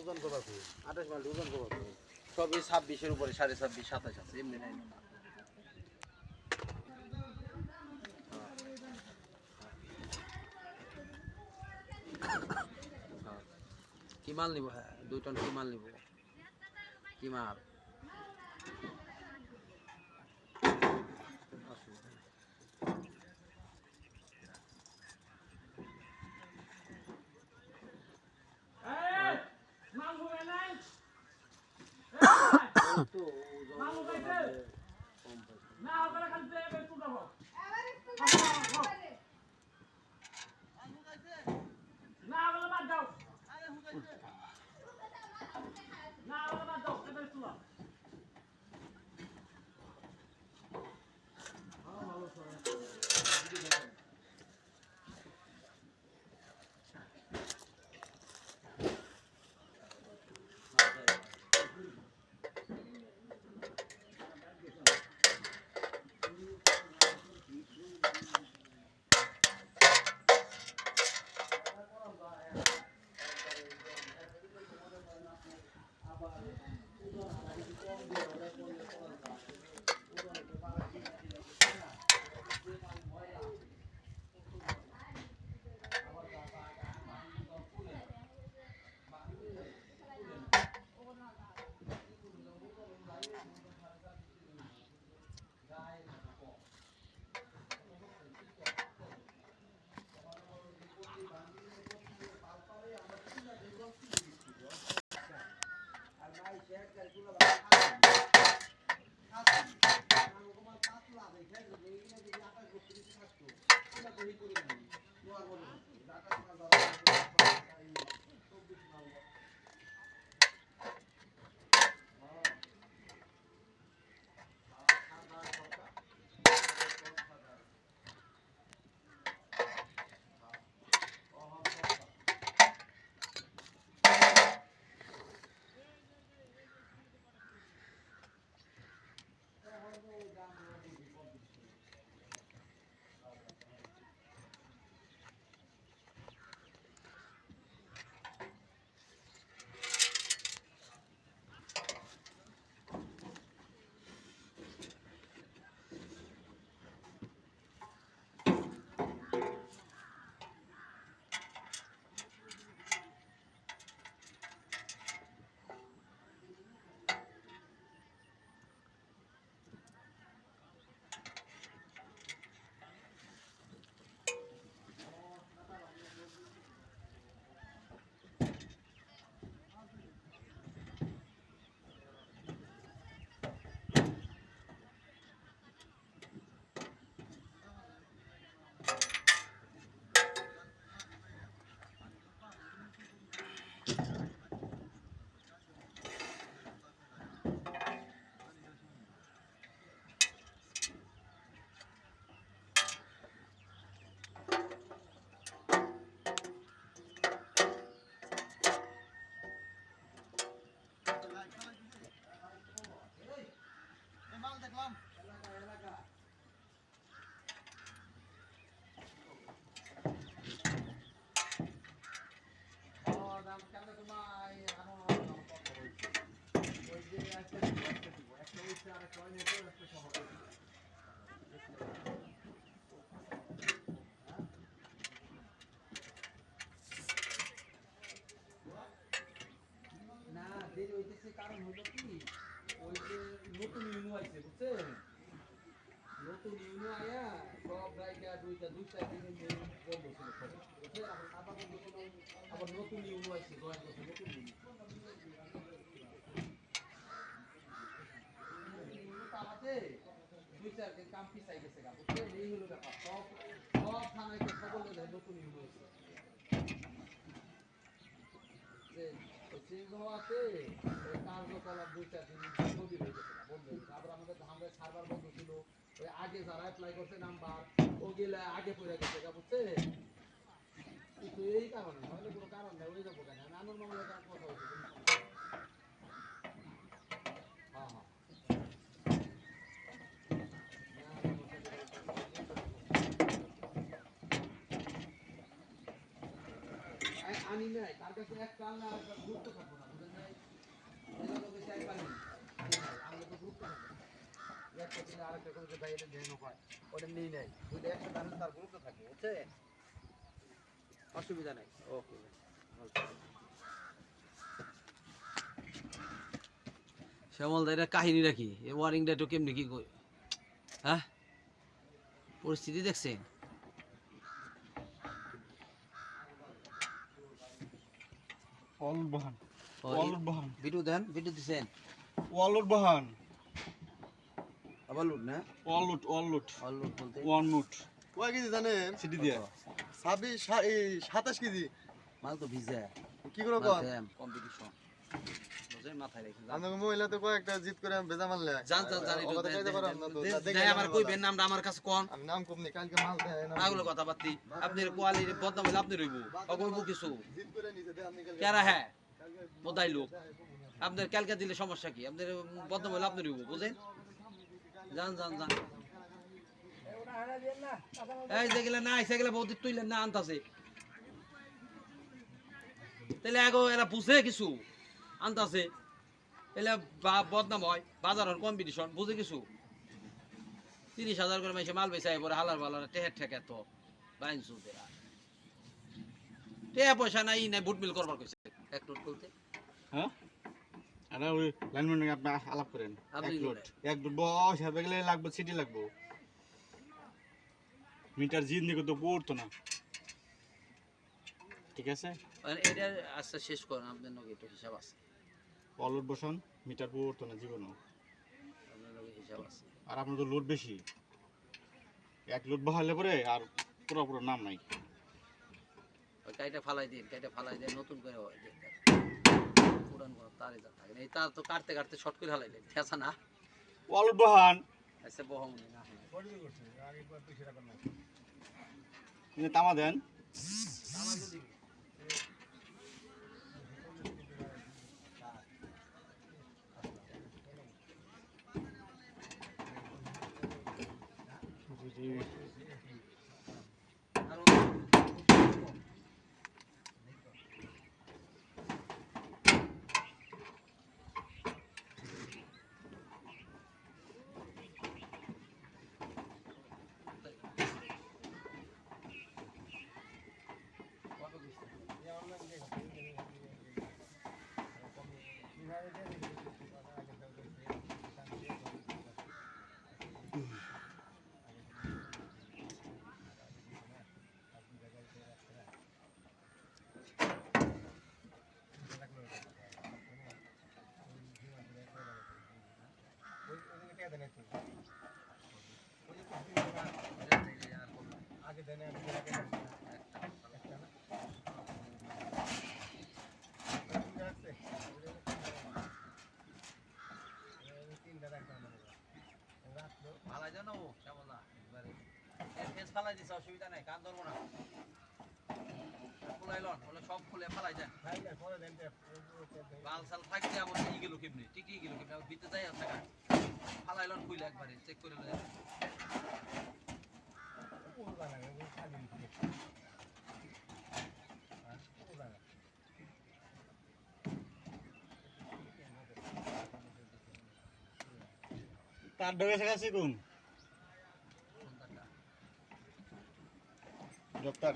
ওজন কবা 28 মাইল ওজন কবা সবই 26-এর উপরে 26.5 27 আছে এমনি নাই না কি মাল নিব 2 টন কি মাল নিব কি মাল আয়া সব জায়গা দুইটা দিন বন্ধ ছিল সব বুঝছেন আবার আবার নতুন ইউনো আইছে জয়েন করছে নতুন ইউনো তাতে দুই চার দিন কাম পিছাই গেছে গা বুঝছেন এই হলো ব্যাপার সব সব থানায় খবর দেয় নতুন ইউনো আইছে যে চেঞ্জ হওয়াতে ওই কার্যকলাপ দুই চার দিন স্থগিত হয়ে গেছে বন্ধ হয়ে গেছে আবার আমাদের সার্ভার বন্ধ ছিল ওই আগে যারা অ্যাপ্লাই করছে নাম্বার ওগুলা আগে পড়ে গেছে বুঝছে কিন্তু এই কারণে নাহলে কোনো কারণ নেই ওই যাবো কেন নানুর মামলার কারণ কথা হয়েছে আনি নাই তার কাছে একটা আনলে আর গুরুত্ব থাকবো না বুঝলেন নাই এগুলো বেশি আই পারি আমি তো গুরুত্ব থাকবো একটা দিলে আরেকটা করে ভাই এটা দেন হয় ওটা নেই নাই যদি একটা দাঁড়ান তার গুরুত্ব থাকবে বুঝছে অসুবিধা নাই ওকে শ্যামল দা এটা কাহিনী নাকি এই ওয়ারিংটা একটু কেমনি কি হ্যাঁ পরিস্থিতি দেখছেন ওয়ালুট বাহান ভিডিও দেন ভিডিও দিছেন ওয়ালুট বাহান আবার লুট না ওয়ালুট অলুট বলতে ওয়ান নোট কয় কেজি জানেন সিটি দিয়ে 27 কেজি মাল তো ভিজা কি করে কর কম্পিটিশন বুঝেন মাথায় রেখে আমাদের মহিলা তো কয়েকটা জিত করে বেজা মারলে জান জানি তো আমাদের কাছে পারাম না তো দেখ আমার কইবেন নামটা আমার কাছে কোন আমি নাম কম নেই কালকে মাল দেয় না আগুলো কথা বাতি আপনার কোয়ালিটি বদনাম হইলে আপনি রইব অগইব কিছু জিত করে নিতে দে আপনি কালকে কেরা হ্যাঁ মোদাই লোক আপনার ক্যালকা দিলে সমস্যা কি আপনার বদনাম হইলে আপনি রইব বুঝেন জান এই যেগুলা না সেগুলা বহুত তুইলেন না আনতাছে তাহলে আগো এরা বুঝে কিছু আনতাছে তাহলে বদনাম হয় বাজার কম্পিটিশন বুঝে কিছু 30,000 করে মাইসে মাল বেচাই পরে হালার বালার ঠেকে তো বাইনসু দেরা টেয়া পয়সা নাই নাই বুট মিল করবার কইছে এক লোড বলতে হ্যাঁ আরে ওই লাইনম্যান আপনি আলাপ করেন এক লোড বস হবে গেলে লাগবে সিটি লাগবে মিটার জিন দিকে তো পড়তো না ঠিক আছে এটা আচ্ছা শেষ করেন আপনার নগে একটু হিসাব আছে ওয়ালুট বসান মিটার পড়তো না জীবনও আপনার নগে হিসাব আছে আর আপনার তো লোড বেশি এক লোড বহালে পরে আর পুরো নাম নাই ওই কাইটা ফালাই দিন নতুন করে হয় পুরান কোনো তারে যা থাকে এই তার তো কাটতে কাটতে শর্ট করে হালাইলেন ঠেসা না ওয়ালুট বহান আচ্ছা বহম না তামা দেন ফালাই দেন ও কেমন না একবারে ফেস ফালাই দিছে অসুবিধা নাই কান ধরবো না ফুলাইলন বলে সব খুলে ফালাই দেন বাল সাল থাকতে আমার ই গেল কেমনি টিকি গেল কেমনি আমার ভিতরে যাই আছে ফালাইলন খুলে একবারে চেক করে নেন তার ডগে শেখাচ্ছি কোন ডক্টর